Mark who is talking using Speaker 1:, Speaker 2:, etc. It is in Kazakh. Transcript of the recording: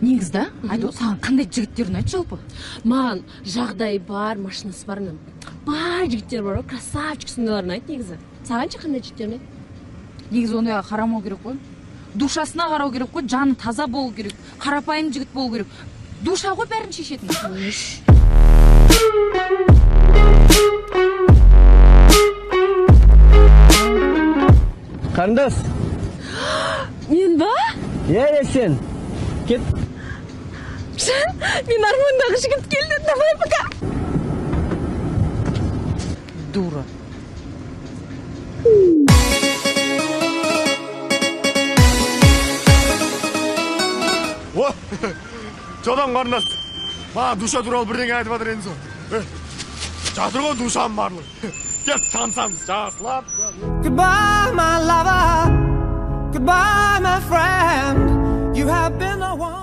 Speaker 1: Негізді, айту, саған қандай жігіттерін айт жалпы?
Speaker 2: Маған жағдай бар, машинасы бар мен. Бар жігіттер бар, красавчик сондайларын айт негізі. Сағанша қандай жігіттерін айт?
Speaker 1: Негізі ондайға қарамау керек қой. Душасына қарау керек қой, жаны таза болу керек, қарапайым жігіт болу керек. Душа ғой бәрін шешетін.
Speaker 3: Қарындас.
Speaker 2: Мен ба?
Speaker 3: Сен. Кет.
Speaker 2: Мен армандағы жігіт келді, давай пока.
Speaker 1: Дура.
Speaker 4: Жодан қарындас. Ма душа туралы бірдеңе айтып жатыр енді сол. Жатыр ғой душам барлық. Кет танысамыз, жақсылап.
Speaker 5: Goodbye, my lover. Goodbye, my friend. You have been the one.